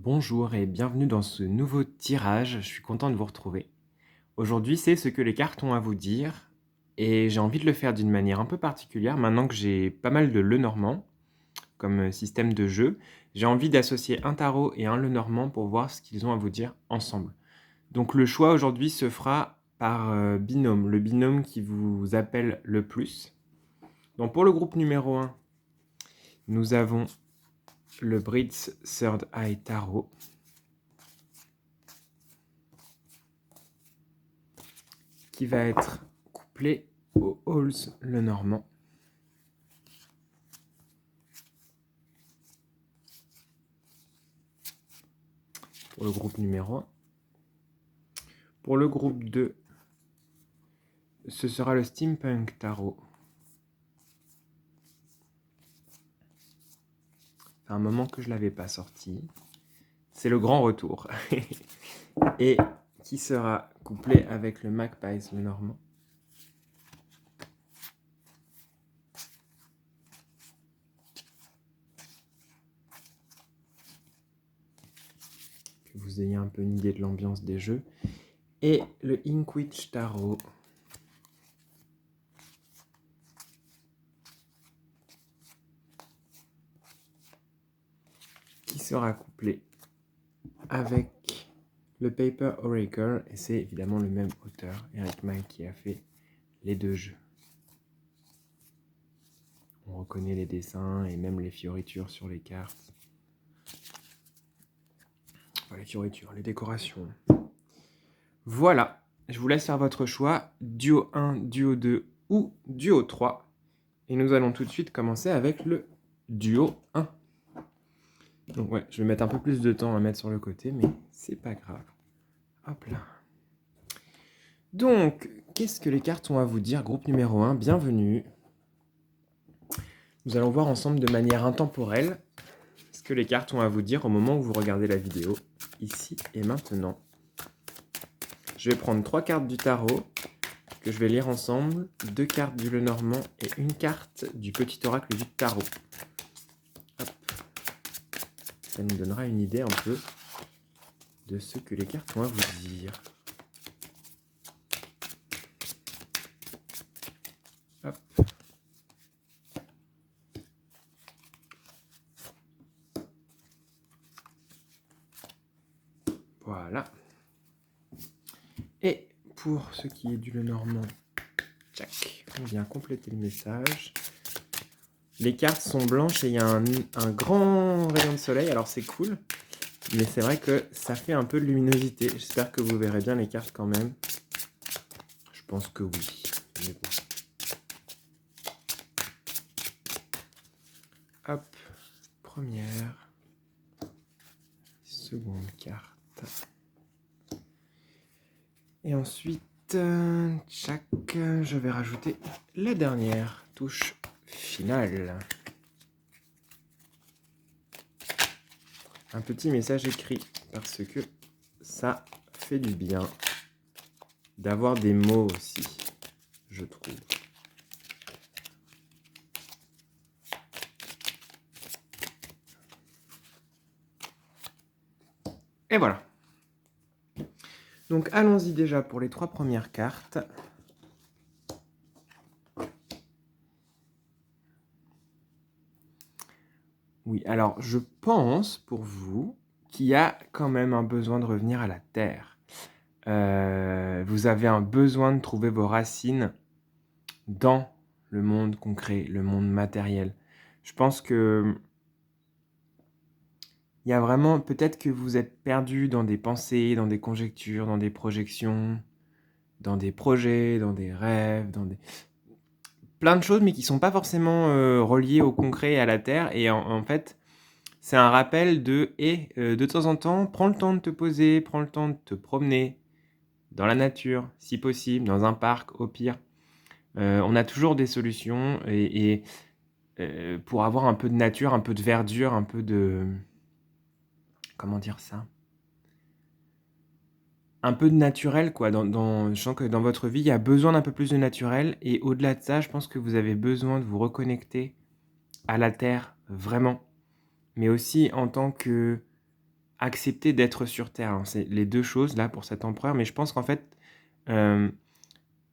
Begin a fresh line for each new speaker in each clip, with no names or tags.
Bonjour et bienvenue dans ce nouveau tirage, je suis content de vous retrouver. Aujourd'hui, c'est ce que les cartes ont à vous dire et j'ai envie de le faire d'une manière un peu particulière maintenant que j'ai pas mal de Lenormand comme, système de jeu. J'ai envie d'associer un tarot et un Lenormand pour voir ce qu'ils ont à vous dire ensemble. Donc le choix aujourd'hui se fera par, binôme, le binôme qui vous appelle le plus. Donc pour le groupe numéro 1, nous avons le Bridge Third Eye Tarot. Qui va être couplé au Halls Lenormand. Pour le groupe numéro 1. Pour le groupe 2, ce sera le Steampunk Tarot. C'est un moment que je ne l'avais pas sorti. C'est le grand retour. Et qui sera couplé avec le Magpies Lenormand. Que vous ayez un peu une idée de l'ambiance des jeux. Et le Inkwitch Tarot. Qui sera couplé avec le Paper Oracle, et c'est évidemment le même auteur, Eric Mike, qui a fait les deux jeux. On reconnaît les dessins et même les fioritures sur les cartes. Enfin, les fioritures, les décorations. Voilà, je vous laisse faire votre choix, duo 1, duo 2 ou duo 3. Et nous allons tout de suite commencer avec le duo 1. Donc ouais, je vais mettre un peu plus de temps à mettre sur le côté, mais c'est pas grave. Hop là. Donc, qu'est-ce que les cartes ont à vous dire? Groupe numéro 1, bienvenue. Nous allons voir ensemble de manière intemporelle ce que les cartes ont à vous dire au moment où vous regardez la vidéo, ici et maintenant. Je vais prendre 3 cartes du tarot que je vais lire ensemble, 2 cartes du Lenormand et une carte du petit oracle du tarot. Hop. Ça nous donnera une idée un peu de ce que les cartes ont à vous dire. Hop. Voilà. Et pour ce qui est du Lenormand, tchac, on vient compléter le message. Les cartes sont blanches et il y a un grand rayon de soleil, alors c'est cool. Mais c'est vrai que ça fait un peu de luminosité. J'espère que vous verrez bien les cartes quand même. Je pense que oui. Mais bon. Hop, première, seconde carte. Et ensuite, tchac, je vais rajouter la dernière touche finale. Un petit message écrit parce que ça fait du bien d'avoir des mots aussi, je trouve. Et voilà. Donc allons-y déjà pour les 3 premières cartes. Oui, alors je pense pour vous qu'il y a quand même un besoin de revenir à la terre. Vous avez un besoin de trouver vos racines dans le monde concret, le monde matériel. Je pense que il y a vraiment peut-être que vous êtes perdu dans des pensées, dans des conjectures, dans des projections, dans des projets, dans des rêves, dans des plein de choses, mais qui sont pas forcément reliées au concret et à la terre. Et en fait, c'est un rappel de de temps en temps, prends le temps de te poser, prends le temps de te promener dans la nature, si possible, dans un parc, au pire. On a toujours des solutions et pour avoir un peu de nature, un peu de verdure, un peu de... Comment dire ça? Un peu de naturel, quoi. Je sens que dans votre vie, il y a besoin d'un peu plus de naturel. Et au-delà de ça, je pense que vous avez besoin de vous reconnecter à la terre, vraiment. Mais aussi en tant que accepter d'être sur terre, hein. C'est les 2 choses là pour cet empereur, mais je pense qu'en fait, hem,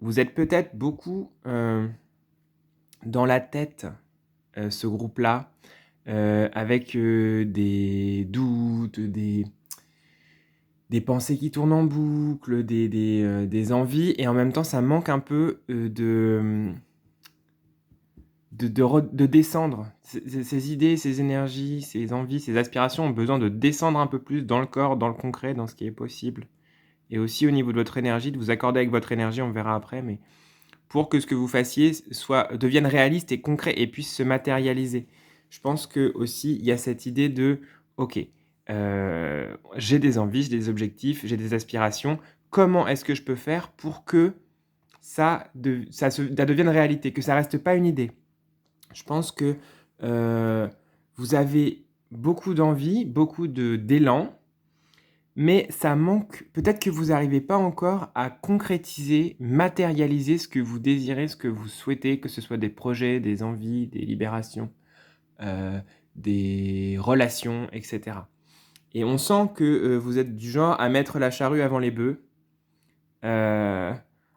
vous êtes peut-être beaucoup, dans la tête, ce groupe-là, avec, des doutes, des pensées qui tournent en boucle, des envies et en même temps ça manque un peu, de descendre. Ces idées, ces énergies, ces envies, ces aspirations ont besoin de descendre un peu plus dans le corps, dans le concret, dans ce qui est possible et aussi au niveau de votre énergie, de vous accorder avec votre énergie, on verra après, mais pour que ce que vous fassiez devienne réaliste et concret et puisse se matérialiser. Je pense qu'aussi, il y a cette idée de: «OK, j'ai des envies, j'ai des objectifs, j'ai des aspirations. Comment est-ce que je peux faire pour que ça devienne réalité, que ça reste pas une idée?» Je pense que, vous avez beaucoup d'envie, beaucoup d'élan, mais ça manque peut-être que vous n'arrivez pas encore à concrétiser, matérialiser ce que vous désirez, ce que vous souhaitez, que ce soit des projets, des envies, des libérations, heu, des relations et cetera et on sent que, vous êtes du genre à mettre la charrue avant les bœufs, heu,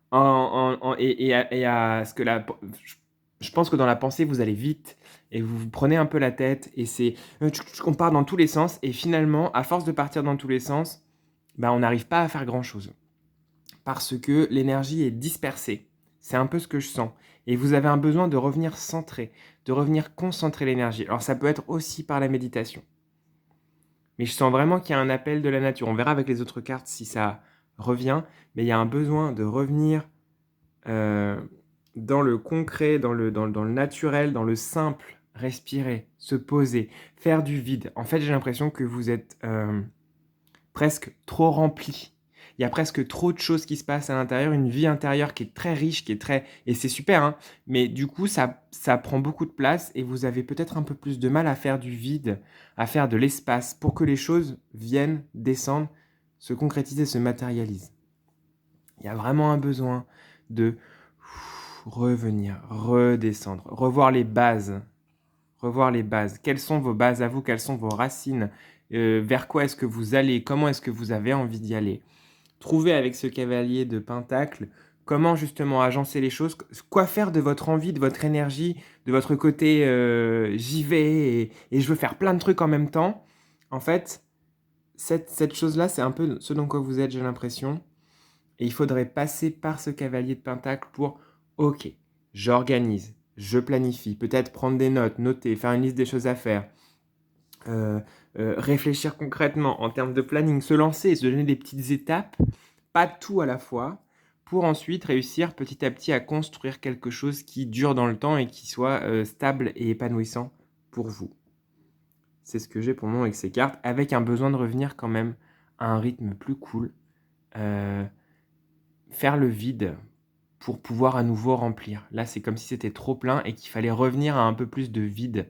en et à ce que la pen je pense que dans la pensée, vous allez vite et vous vous prenez un peu la tête et c'est, on part dans tous les sens et finalement, à force de partir dans tous les sens, bah, on n'arrive pas à faire grand-chose. Parce que l'énergie est dispersée. C'est un peu ce que je sens et vous avez un besoin de revenir centré, de revenir concentrer l'énergie. Alors ça peut être aussi par la méditation. Mais je sens vraiment qu'il y a un appel de la nature. On verra avec les autres cartes si ça revient, mais il y a un besoin de revenir, heu, dans le concret, dans le naturel, dans le simple, respirer, se poser, faire du vide. En fait, j'ai l'impression que vous êtes, presque trop rempli. Il y a presque trop de choses qui se passent à l'intérieur, une vie intérieure qui est très riche, qui est très et c'est super, hein, mais du coup, ça prend beaucoup de place et vous avez peut-être un peu plus de mal à faire du vide, à faire de l'espace pour que les choses viennent, descendent, se concrétisent et se matérialisent. Il y a vraiment un besoin de revenir, redescendre, revoir les bases. Revoir les bases. Quelles sont vos bases à vous? Quelles sont vos racines? Vers quoi est-ce que vous allez? Comment est-ce que vous avez envie d'y aller? Trouver avec ce cavalier de pentacle, comment justement agencer les choses, quoi faire de votre envie, de votre énergie, de votre côté, j'y vais et je veux faire plein de trucs en même temps. En fait, cette chose-là, c'est un peu ce dans quoi vous êtes, j'ai l'impression et il faudrait passer par ce cavalier de pentacle pour: «OK, j'organise, je planifie», peut-être prendre des notes, noter, faire une liste des choses à faire, heu réfléchir concrètement en termes de planning, se lancer, se donner des petites étapes, pas tout à la fois, pour ensuite réussir petit à petit à construire quelque chose qui dure dans le temps et qui soit, stable et épanouissant pour vous. C'est ce que j'ai pour le moment avec ces cartes, avec un besoin de revenir quand même à un rythme plus cool, heu, faire le vide pour pouvoir à nouveau remplir. Là, c'est comme si c'était trop plein et qu'il fallait revenir à un peu plus de vide.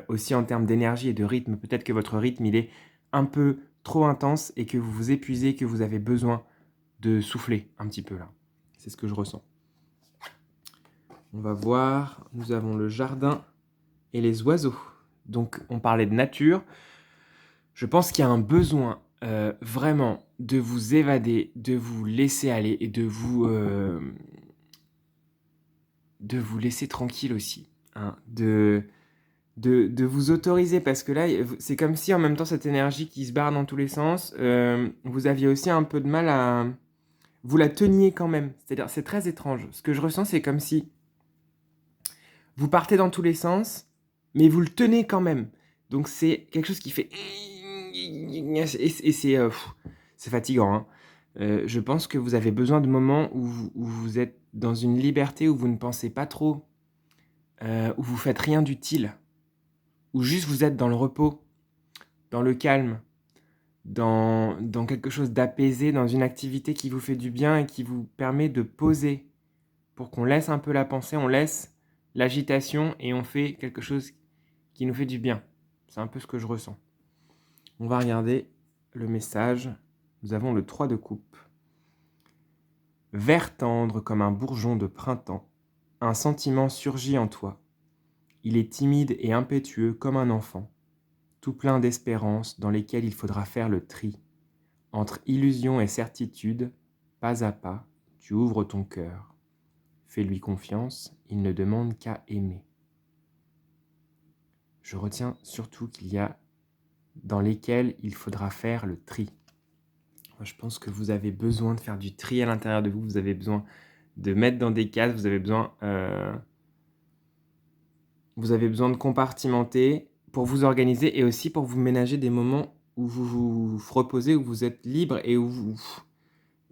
Aussi en termes d'énergie et de rythme, peut-être que votre rythme, il est un peu trop intense et que vous vous épuisez, que vous avez besoin de souffler un petit peu là. C'est ce que je ressens. On va voir, nous avons le jardin et les oiseaux. Donc on parlait de nature. Je pense qu'il y a un besoin, vraiment de vous évader, de vous laisser aller et de vous laisser tranquille aussi, hein. De vous autoriser parce que là, c'est comme si en même temps cette énergie qui se barre dans tous les sens, vous aviez aussi un peu de mal à vous la teniez quand même. C'est-à-dire, c'est très étrange. Ce que je ressens, c'est comme si vous partez dans tous les sens, mais vous le tenez quand même. Donc c'est quelque chose qui fait et c'est fatigant, hein. Je pense que vous avez besoin de moments où vous êtes dans une liberté, où vous ne pensez pas trop, où vous faites rien d'utile, où juste vous êtes dans le repos, dans le calme, dans quelque chose d'apaisé, dans une activité qui vous fait du bien et qui vous permet de poser pour qu'on laisse un peu la pensée, on laisse l'agitation et on fait quelque chose qui nous fait du bien. C'est un peu ce que je ressens. On va regarder le message. Nous avons le 3 de coupe. Vert tendre comme un bourgeon de printemps, un sentiment surgit en toi. Il est timide et impétueux comme un enfant. tout plein d'espérance, dans lesquels il faudra faire le tri. Entre illusion et certitude, pas à pas, tu ouvres ton cœur. Fais-lui confiance, il ne demande qu'à aimer. Je retiens surtout qu'il y a dans lesquels il faudra faire le tri. Moi, je pense que vous avez besoin de faire du tri à l'intérieur de vous, vous avez besoin de mettre dans des cases, vous avez besoin de compartimenter pour vous organiser et aussi pour vous ménager des moments où vous reposez, où vous êtes libre et où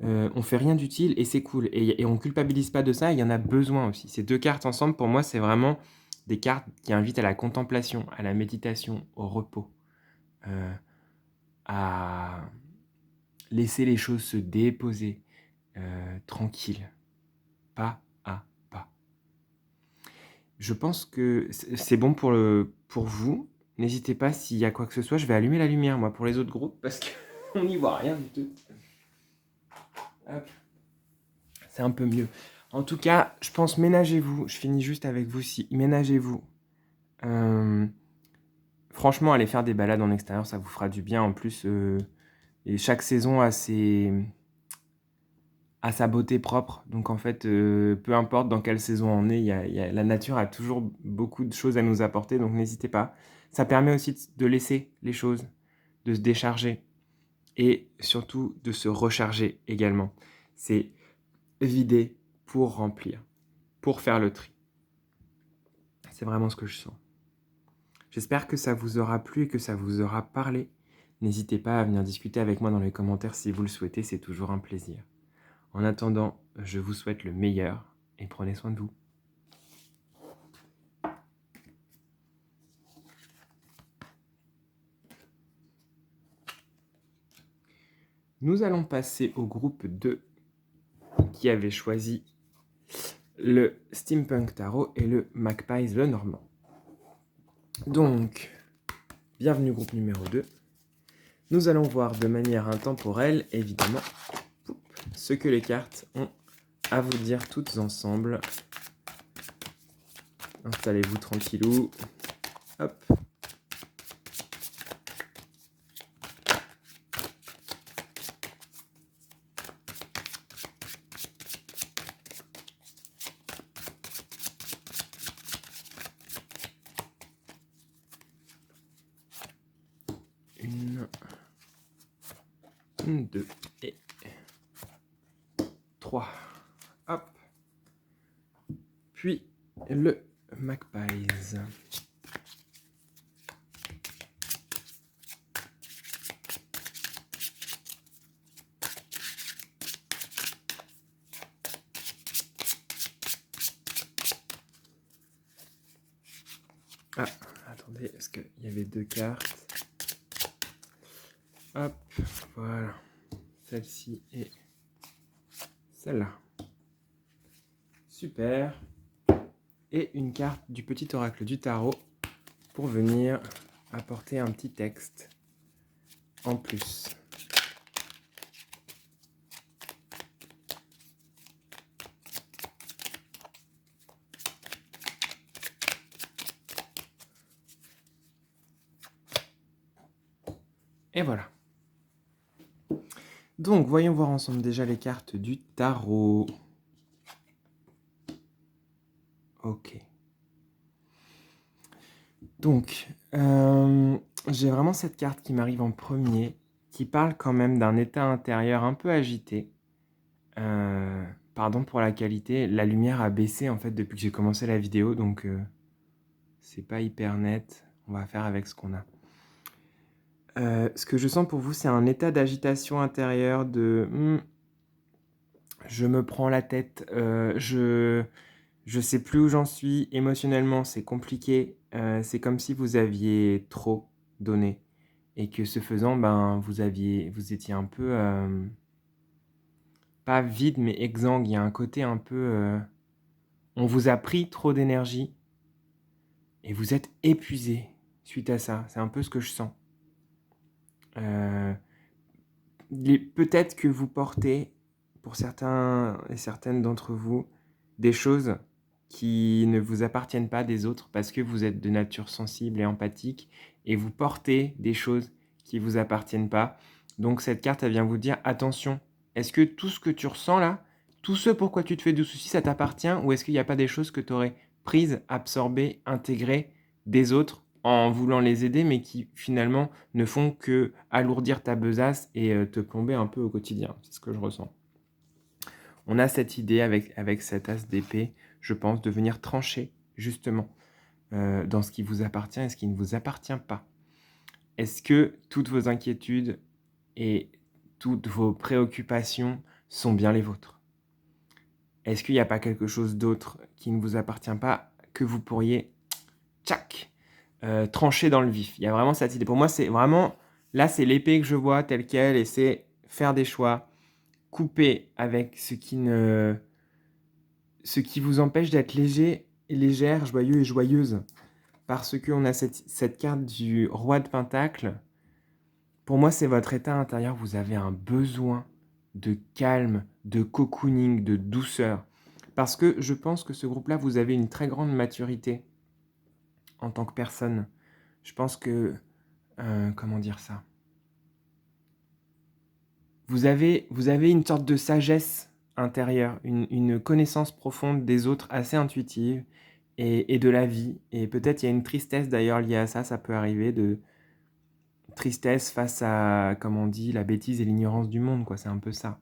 on fait rien d'utile et c'est cool. Et on culpabilise pas de ça, il y en a besoin aussi. Ces deux cartes ensemble, pour moi, c'est vraiment des cartes qui invitent à la contemplation, à la méditation, au repos, à laisser les choses se déposer tranquille, pas à pas. Je pense que c'est bon pour vous. N'hésitez pas s'il y a quoi que ce soit, je vais allumer la lumière, moi, pour les autres groupes, parce qu'on n'y voit rien du tout. Hop. C'est un peu mieux. En tout cas, je pense ménagez-vous. Je finis juste avec vous si ménagez-vous. Franchement, allez faire des balades en extérieur, ça vous fera du bien. En plus, et chaque saison a sa beauté propre. Donc en fait, peu importe dans quelle saison on est, la nature a toujours beaucoup de choses à nous apporter. Donc n'hésitez pas. Ça permet aussi de laisser les choses, de se décharger et surtout de se recharger également. C'est vider pour remplir, pour faire le tri. C'est vraiment ce que je sens. J'espère que ça vous aura plu et que ça vous aura parlé. N'hésitez pas à venir discuter avec moi dans les commentaires si vous le souhaitez, c'est toujours un plaisir. En attendant, je vous souhaite le meilleur et prenez soin de vous. Nous allons passer au groupe 2 qui avait choisi le Steampunk Tarot et le Magpies le Normand. Donc, bienvenue groupe numéro 2. Nous allons voir de manière intemporelle, évidemment, ce que les cartes ont à vous dire toutes ensemble. Installez-vous tranquillou. Hop. Une, deux et 3. Hop. Puis le Magpies. Ah, attendez, est-ce qu'il y avait deux cartes? Hop, voilà. Celle-ci et celle-là. Super. Et une carte du petit oracle du tarot pour venir apporter un petit texte en plus. Et voilà. Donc, voyons voir ensemble déjà les cartes du tarot. Ok. Donc, j'ai vraiment cette carte qui m'arrive en premier, qui parle quand même d'un état intérieur un peu agité. Pardon pour la qualité, la lumière a baissé en fait depuis que j'ai commencé la vidéo, donc c'est pas hyper net. On va faire avec ce qu'on a. Ce que je sens pour vous, c'est un état d'agitation intérieure de je me prends la tête, je sais plus où j'en suis émotionnellement, c'est compliqué. C'est comme si vous aviez trop donné et que ce faisant, ben vous étiez un peu pas vide mais exsangue. Il y a un côté un peu on vous a pris trop d'énergie et vous êtes épuisé suite à ça. C'est un peu ce que je sens. Peut-être que vous portez, pour certains et certaines d'entre vous, des choses qui ne vous appartiennent pas des autres parce que vous êtes de nature sensible et empathique et vous portez des choses qui ne vous appartiennent pas. Donc cette carte, elle vient vous dire, attention, est-ce que tout ce que tu ressens là, tout ce pourquoi tu te fais du souci, ça t'appartient ou est-ce qu'il n'y a pas des choses que tu aurais prises, absorbées, intégrées des autres en voulant les aider, mais qui finalement ne font que alourdir ta besace et te plomber un peu au quotidien. C'est ce que je ressens. On a cette idée avec cet as d'épée, je pense, de venir trancher justement dans ce qui vous appartient et ce qui ne vous appartient pas. Est-ce que toutes vos inquiétudes et toutes vos préoccupations sont bien les vôtres? Est-ce qu'il n'y a pas quelque chose d'autre qui ne vous appartient pas que vous pourriez, tchac, trancher dans le vif? Il y a vraiment cette idée. Pour moi, c'est vraiment, là, c'est l'épée que je vois telle quelle et c'est faire des choix, couper avec ce qui vous empêche d'être léger et légère, joyeux et joyeuse. Parce qu'on a cette carte du roi de Pentacle. Pour moi, c'est votre état intérieur. Vous avez un besoin de calme, de cocooning, de douceur. Parce que je pense que ce groupe-là, vous avez une très grande maturité en tant que personne. Je pense que... comment dire ça? Vous avez une sorte de sagesse intérieure, une connaissance profonde des autres assez intuitive et de la vie. Et peut-être il y a une tristesse d'ailleurs liée à ça, ça peut arriver, de tristesse face à, comme on dit, la bêtise et l'ignorance du monde, quoi. C'est un peu ça.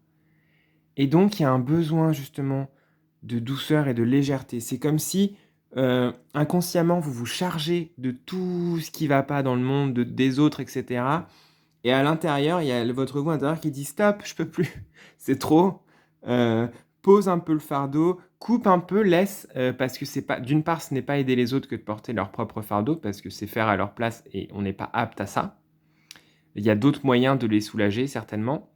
Et donc, il y a un besoin justement de douceur et de légèreté. C'est comme si inconsciemment, vous vous chargez de tout ce qui ne va pas dans le monde, des autres, etc. Et à l'intérieur, il y a votre vous intérieur qui dit stop, je peux plus, c'est trop. Euh, Pose un peu le fardeau, coupe un peu, laisse, parce que c'est pas, d'une part, ce n'est pas aider les autres que de porter leur propre fardeau, parce que c'est faire à leur place et on n'est pas apte à ça. Il y a d'autres moyens de les soulager, certainement.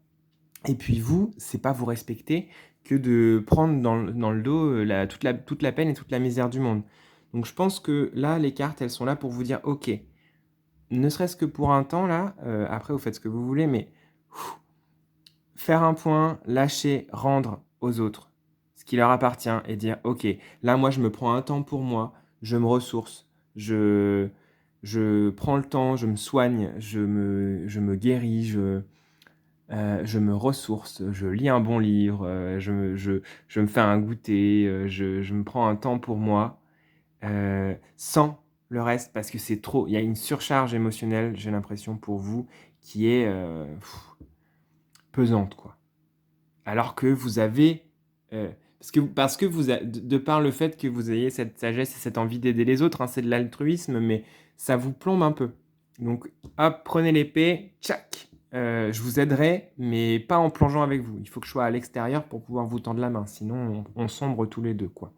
Et puis vous, c'est pas vous respecter que de prendre dans le dos toute la peine et toute la misère du monde. Donc je pense que là, les cartes, elles sont là pour vous dire, ok, ne serait-ce que pour un temps, là, après vous faites ce que vous voulez, mais faire un point, lâcher, rendre aux autres ce qui leur appartient et dire, ok, là, moi, je me prends un temps pour moi, je me ressource, je prends le temps, je me soigne, je me guéris, je me ressource, je lis un bon livre, je me fais un goûter, je me prends un temps pour moi, sans le reste, parce que c'est trop. Il y a une surcharge émotionnelle, j'ai l'impression, pour vous, qui est pesante, quoi. Alors que vous avez... parce que vous de par le fait que vous ayez cette sagesse et cette envie d'aider les autres, hein, c'est de l'altruisme, mais ça vous plombe un peu. Donc, hop, prenez l'épée, tchac, je vous aiderai, mais pas en plongeant avec vous. Il faut que je sois à l'extérieur pour pouvoir vous tendre la main, sinon on sombre tous les deux, quoi.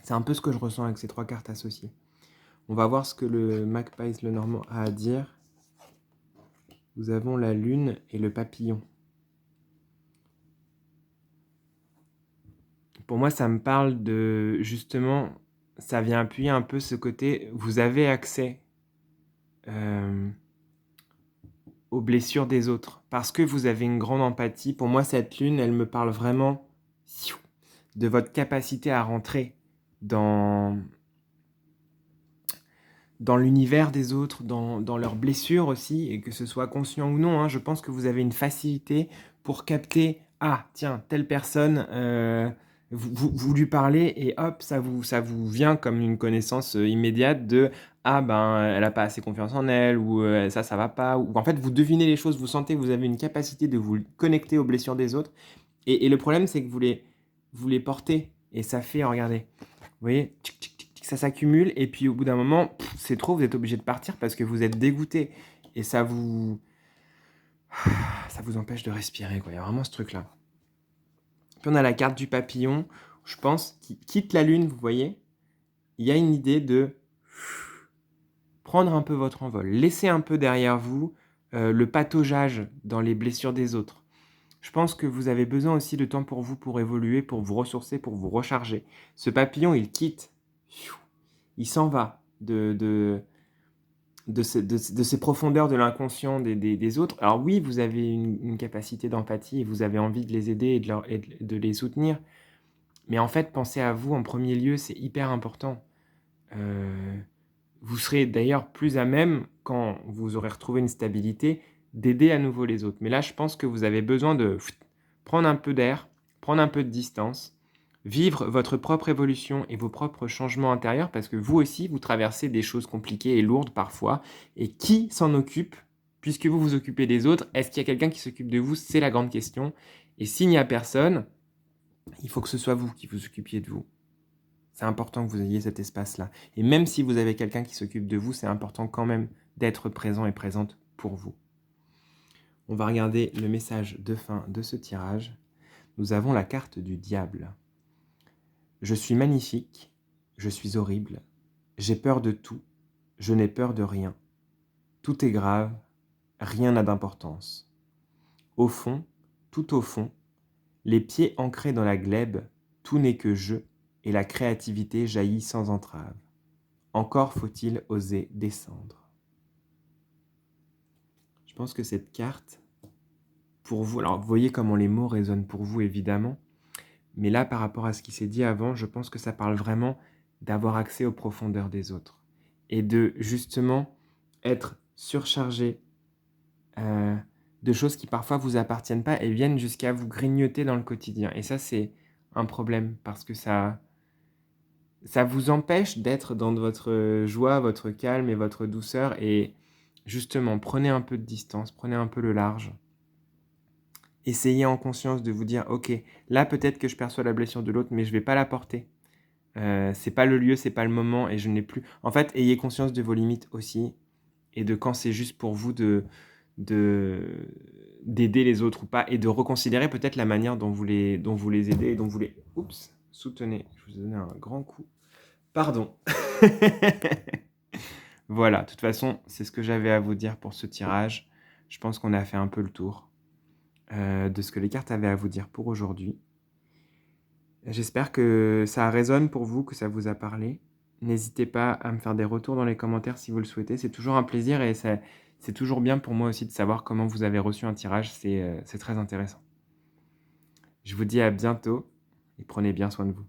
C'est un peu ce que je ressens avec ces 3 cartes associées. On va voir ce que le Magpies Lenormand a à dire. Nous avons la lune et le papillon. Pour moi, ça me parle de, justement, ça vient appuyer un peu ce côté, vous avez accès aux blessures des autres, parce que vous avez une grande empathie. Pour moi, cette lune, elle me parle vraiment de votre capacité à rentrer dans l'univers des autres, dans leurs blessures aussi, et que ce soit conscient ou non, hein, je pense que vous avez une facilité pour capter, ah, tiens, telle personne, vous lui parlez, et hop, ça vous vient comme une connaissance immédiate de, ah, ben, elle n'a pas assez confiance en elle, ou ça va pas, ou en fait, vous devinez les choses, vous sentez que vous avez une capacité de vous connecter aux blessures des autres, et le problème, c'est que vous les portez, et ça fait, regardez, vous voyez, tchic, tchic, ça s'accumule et puis au bout d'un moment, c'est trop, vous êtes obligé de partir parce que vous êtes dégoûté et ça vous empêche de respirer, quoi. Il y a vraiment ce truc-là. Puis on a la carte du papillon, je pense, qui quitte la lune, vous voyez. Il y a une idée de prendre un peu votre envol, laisser un peu derrière vous le pataugeage dans les blessures des autres. Je pense que vous avez besoin aussi de temps pour vous, pour évoluer, pour vous ressourcer, pour vous recharger. Ce papillon, il quitte. Il s'en va de ces profondeurs de l'inconscient des autres. Alors oui, vous avez une capacité d'empathie et vous avez envie de les aider et de les soutenir. Mais en fait, pensez à vous en premier lieu, c'est hyper important. vous serez d'ailleurs plus à même, quand vous aurez retrouvé une stabilité, d'aider à nouveau les autres. Mais là, je pense que vous avez besoin de prendre un peu d'air, prendre un peu de distance, vivre votre propre évolution et vos propres changements intérieurs parce que vous aussi, vous traversez des choses compliquées et lourdes parfois. Et qui s'en occupe? Puisque vous vous occupez des autres, est-ce qu'il y a quelqu'un qui s'occupe de vous? C'est la grande question. Et s'il n'y a personne, il faut que ce soit vous qui vous occupiez de vous. C'est important que vous ayez cet espace-là. Et même si vous avez quelqu'un qui s'occupe de vous, c'est important quand même d'être présent et présente pour vous. On va regarder le message de fin de ce tirage. Nous avons la carte du diable. Je suis magnifique, je suis horrible, j'ai peur de tout, je n'ai peur de rien. Tout est grave, rien n'a d'importance. Au fond, tout au fond, les pieds ancrés dans la glèbe, tout n'est que jeu, et la créativité jaillit sans entrave. Encore faut-il oser descendre. Je pense que cette carte, pour vous, alors vous voyez comment les mots résonnent pour vous évidemment, mais là par rapport à ce qui s'est dit avant, je pense que ça parle vraiment d'avoir accès aux profondeurs des autres et de justement être surchargé de choses qui parfois vous appartiennent pas et viennent jusqu'à vous grignoter dans le quotidien. Et ça, c'est un problème parce que ça vous empêche d'être dans votre joie, votre calme et votre douceur. Et justement, prenez un peu de distance, prenez un peu le large. Essayez en conscience de vous dire, ok, là peut-être que je perçois la blessure de l'autre, mais je vais pas la porter. C'est pas le lieu, c'est pas le moment et je n'ai plus. En fait, ayez conscience de vos limites aussi et de quand c'est juste pour vous d'aider les autres ou pas et de reconsidérer peut-être la manière dont vous les aidez et dont vous les soutenez. Je vous ai donné un grand coup. Pardon. Voilà, de toute façon, c'est ce que j'avais à vous dire pour ce tirage. Je pense qu'on a fait un peu le tour de ce que les cartes avaient à vous dire pour aujourd'hui. J'espère que ça résonne pour vous, que ça vous a parlé. N'hésitez pas à me faire des retours dans les commentaires si vous le souhaitez. C'est toujours un plaisir et c'est toujours bien pour moi aussi de savoir comment vous avez reçu un tirage. C'est très intéressant. Je vous dis à bientôt et prenez bien soin de vous.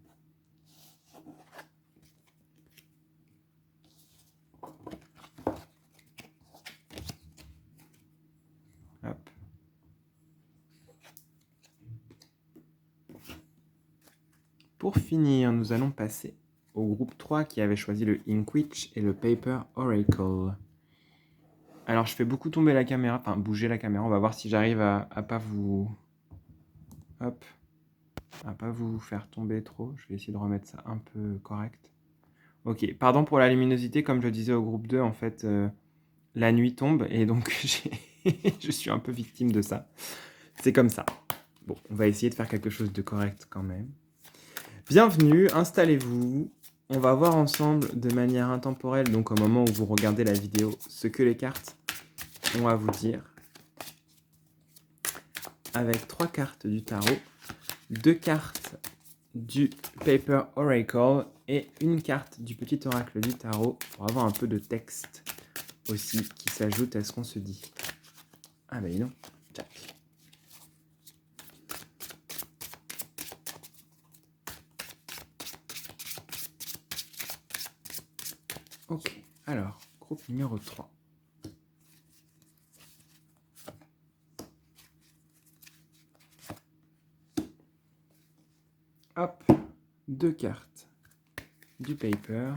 Hop. Pour finir, nous allons passer au groupe 3 qui avait choisi le Inkwitch et le Paper Oracle. Alors, je fais beaucoup tomber la caméra, enfin bouger la caméra. On va voir si j'arrive à pas vous... Hop. À pas vous faire tomber trop. Je vais essayer de remettre ça un peu correct. Ok, pardon pour la luminosité. Comme je disais au groupe 2, en fait, la nuit tombe et donc je suis un peu victime de ça. C'est comme ça. Bon, on va essayer de faire quelque chose de correct quand même. Bienvenue, installez-vous. On va voir ensemble de manière intemporelle, donc au moment où vous regardez la vidéo, ce que les cartes ont à vous dire. Avec 3 cartes du tarot, 2 cartes du Paper Oracle et une carte du petit oracle du tarot pour avoir un peu de texte aussi qui s'ajoute à ce qu'on se dit. Ah ben non, tac. Ok, alors, groupe numéro 3. Hop, 2 cartes du paper.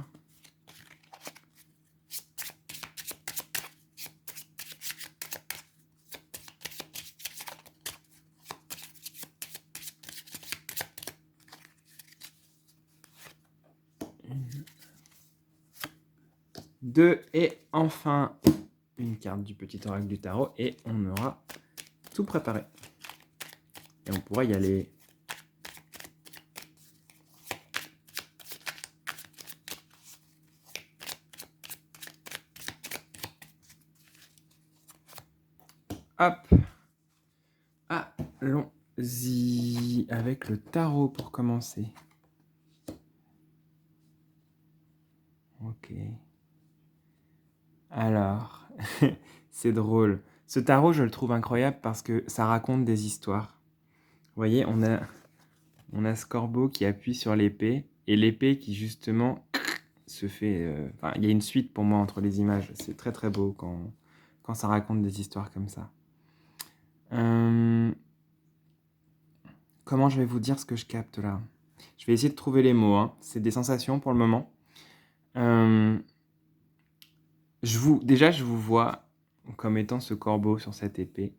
Deux et enfin une carte du petit oracle du tarot et on aura tout préparé. Et on pourra y aller. Hop. Allons-y avec le tarot pour commencer. Ok. Alors, c'est drôle. Ce tarot, je le trouve incroyable parce que ça raconte des histoires. Vous voyez, on a ce corbeau qui appuie sur l'épée et l'épée qui justement se fait... Enfin, il y a une suite pour moi entre les images. C'est très très beau quand ça raconte des histoires comme ça. Comment je vais vous dire ce que je capte là? Je vais essayer de trouver les mots, hein. C'est des sensations pour le moment. Déjà, je vous vois comme étant ce corbeau sur cette épée,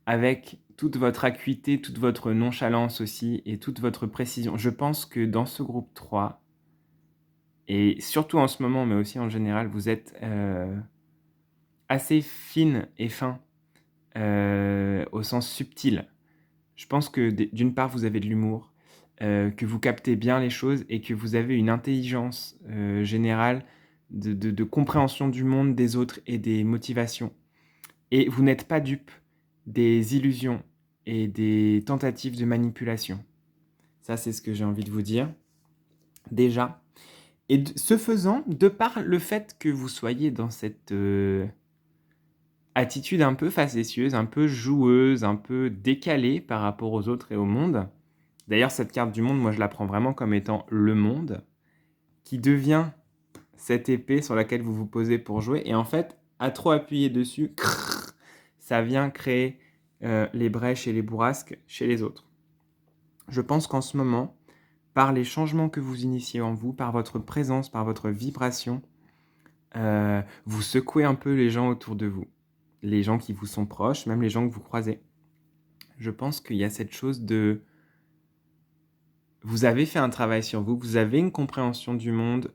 avec toute votre acuité, toute votre nonchalance aussi et toute votre précision. Je pense que dans ce groupe 3, et surtout en ce moment, mais aussi en général, vous êtes assez fine et fin, au sens subtil. Je pense que d'une part, vous avez de l'humour, que vous captez bien les choses et que vous avez une intelligence générale de compréhension du monde, des autres et des motivations. Et vous n'êtes pas dupe des illusions et des tentatives de manipulation. Ça, c'est ce que j'ai envie de vous dire, déjà. Et ce faisant, de par le fait que vous soyez dans cette attitude un peu facétieuse, un peu joueuse, un peu décalée par rapport aux autres et au monde. D'ailleurs, cette carte du monde, moi, je la prends vraiment comme étant le monde, qui devient cette épée sur laquelle vous vous posez pour jouer. Et en fait, à trop appuyer dessus, ça vient créer les brèches et les bourrasques chez les autres. Je pense qu'en ce moment, par les changements que vous initiez en vous, par votre présence, par votre vibration, vous secouez un peu les gens autour de vous. Les gens qui vous sont proches, même les gens que vous croisez. Je pense qu'il y a cette chose de... Vous avez fait un travail sur vous, vous avez une compréhension du monde,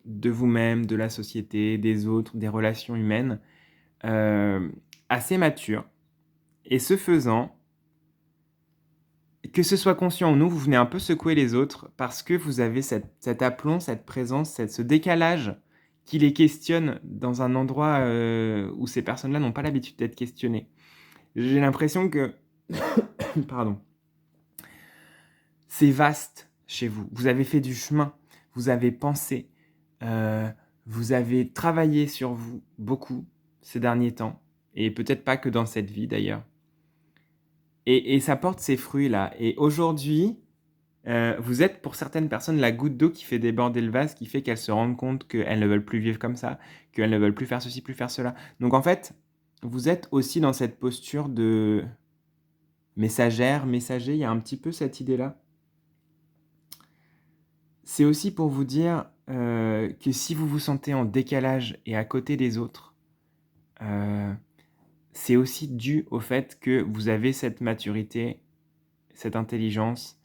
de vous-même, de la société, des autres, des relations humaines, assez mature. Et ce faisant, que ce soit conscient ou non, vous venez un peu secouer les autres parce que vous avez cet aplomb, cette présence, ce décalage qui les questionne dans un endroit où ces personnes-là n'ont pas l'habitude d'être questionnées. J'ai l'impression que... Pardon. C'est vaste chez vous. Vous avez fait du chemin, vous avez pensé, vous avez travaillé sur vous beaucoup ces derniers temps, et peut-être pas que dans cette vie d'ailleurs. Et ça porte ses fruits là. Et aujourd'hui, vous êtes pour certaines personnes la goutte d'eau qui fait déborder le vase, qui fait qu'elles se rendent compte qu'elles ne veulent plus vivre comme ça, qu'elles ne veulent plus faire ceci, plus faire cela. Donc en fait, vous êtes aussi dans cette posture de messagère, messager, il y a un petit peu cette idée-là. C'est aussi pour vous dire que si vous vous sentez en décalage et à côté des autres, c'est aussi dû au fait que vous avez cette maturité, cette intelligence,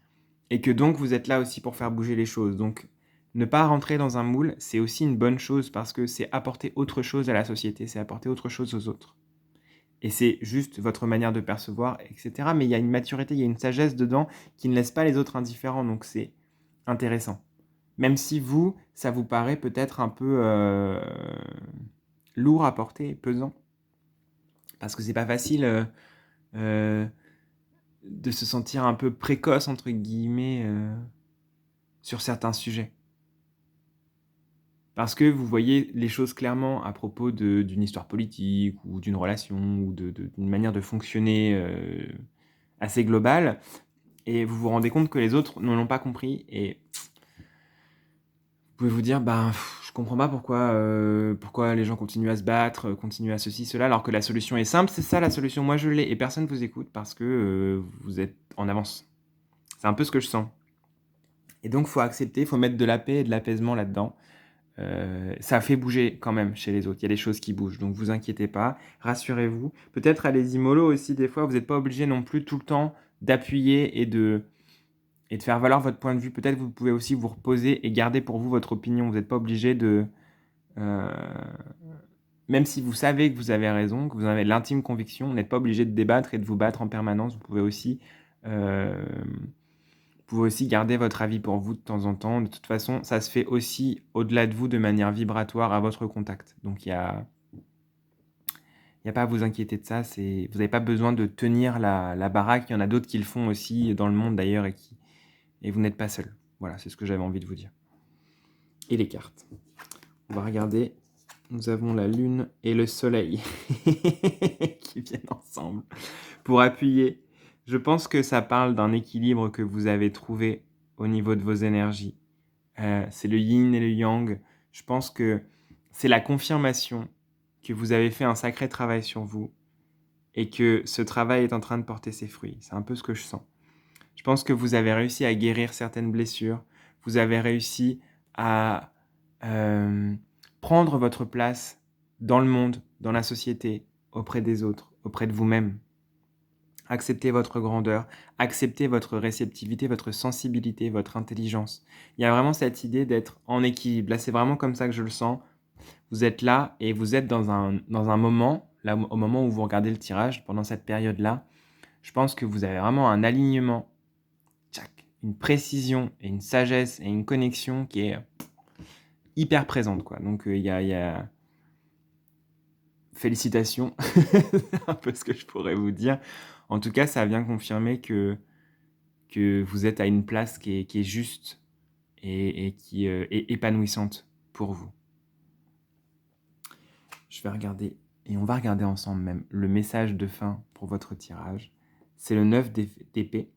et que donc vous êtes là aussi pour faire bouger les choses. Donc ne pas rentrer dans un moule, c'est aussi une bonne chose parce que c'est apporter autre chose à la société, c'est apporter autre chose aux autres. Et c'est juste votre manière de percevoir, etc. Mais il y a une maturité, il y a une sagesse dedans qui ne laisse pas les autres indifférents, donc c'est intéressant. Même si vous, ça vous paraît peut-être un peu lourd à porter, pesant. Parce que c'est pas facile de se sentir un peu précoce, entre guillemets, sur certains sujets. Parce que vous voyez les choses clairement à propos d'une histoire politique ou d'une relation ou d'une manière de fonctionner assez globale. Et vous vous rendez compte que les autres ne l'ont pas compris. Et vous pouvez vous dire, je comprends pas pourquoi les gens continuent à se battre, continuent à ceci, cela, alors que la solution est simple. C'est ça la solution, moi je l'ai. Et personne ne vous écoute parce que vous êtes en avance. C'est un peu ce que je sens. Et donc il faut accepter, il faut mettre de la paix et de l'apaisement là-dedans. Ça fait bouger quand même chez les autres. Il y a des choses qui bougent, donc vous inquiétez pas, rassurez-vous. Peut-être allez-y mollo aussi, des fois, vous n'êtes pas obligé non plus tout le temps d'appuyer et de faire valoir votre point de vue. Peut-être vous pouvez aussi vous reposer et garder pour vous votre opinion. Vous n'êtes pas obligé de... même si vous savez que vous avez raison, que vous avez l'intime conviction, vous n'êtes pas obligé de débattre et de vous battre en permanence. Vous pouvez aussi garder votre avis pour vous de temps en temps. De toute façon, ça se fait aussi au-delà de vous de manière vibratoire à votre contact. Donc il n'y a pas à vous inquiéter de ça. Vous n'avez pas besoin de tenir la baraque. Il y en a d'autres qui le font aussi dans le monde d'ailleurs et vous n'êtes pas seul. Voilà, c'est ce que j'avais envie de vous dire. Et les cartes. On va regarder. Nous avons la lune et le soleil qui viennent ensemble pour appuyer. Je pense que ça parle d'un équilibre que vous avez trouvé au niveau de vos énergies. C'est le yin et le yang. Je pense que c'est la confirmation que vous avez fait un sacré travail sur vous et que ce travail est en train de porter ses fruits. C'est un peu ce que je sens. Je pense que vous avez réussi à guérir certaines blessures. Vous avez réussi à, prendre votre place dans le monde, dans la société, auprès des autres, auprès de vous-même. Acceptez votre grandeur, acceptez votre réceptivité, votre sensibilité, votre intelligence. Il y a vraiment cette idée d'être en équilibre. Là, c'est vraiment comme ça que je le sens. Vous êtes là et vous êtes dans un moment, là, au moment où vous regardez le tirage, pendant cette période-là, je pense que vous avez vraiment un alignement, tchac, une précision et une sagesse et une connexion qui est hyper présente, quoi. Donc, il y a félicitations, c'est un peu ce que je pourrais vous dire. En tout cas, ça vient confirmer que vous êtes à une place qui est juste et qui est épanouissante pour vous. Je vais regarder, et on va regarder ensemble même, le message de fin pour votre tirage. C'est le 9 d'épée.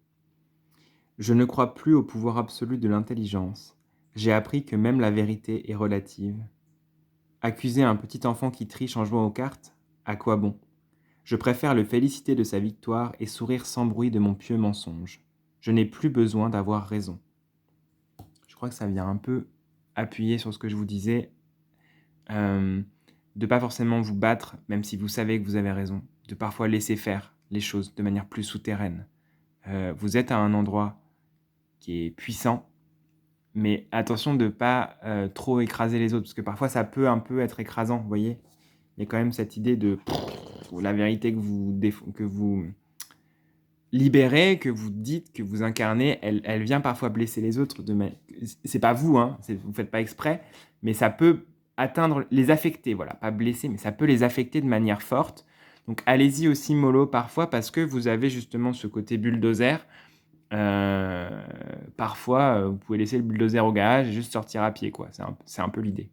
Je ne crois plus au pouvoir absolu de l'intelligence. J'ai appris que même la vérité est relative. Accuser un petit enfant qui triche en jouant aux cartes, à quoi bon? Je préfère le féliciter de sa victoire et sourire sans bruit de mon pieux mensonge. Je n'ai plus besoin d'avoir raison. Je crois que ça vient un peu appuyer sur ce que je vous disais, de pas forcément vous battre, même si vous savez que vous avez raison, de parfois laisser faire les choses de manière plus souterraine. Vous êtes à un endroit qui est puissant, mais attention de pas trop écraser les autres, parce que parfois ça peut un peu être écrasant, vous voyez? Il y a quand même cette idée de la vérité que vous libérez, que vous dites, que vous incarnez, elle vient parfois blesser les autres. C'est pas vous, hein, vous faites pas exprès, mais ça peut les affecter, voilà, pas blesser, mais ça peut les affecter de manière forte. Donc allez-y aussi mollo parfois, parce que vous avez justement ce côté bulldozer. Parfois, vous pouvez laisser le bulldozer au garage et juste sortir à pied, quoi. C'est un peu l'idée.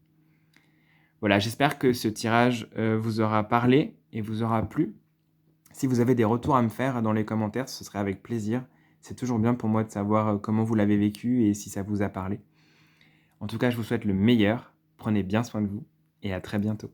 Voilà, j'espère que ce tirage vous aura parlé et vous aura plu. Si vous avez des retours à me faire dans les commentaires, ce serait avec plaisir. C'est toujours bien pour moi de savoir comment vous l'avez vécu et si ça vous a parlé. En tout cas, je vous souhaite le meilleur. Prenez bien soin de vous et à très bientôt.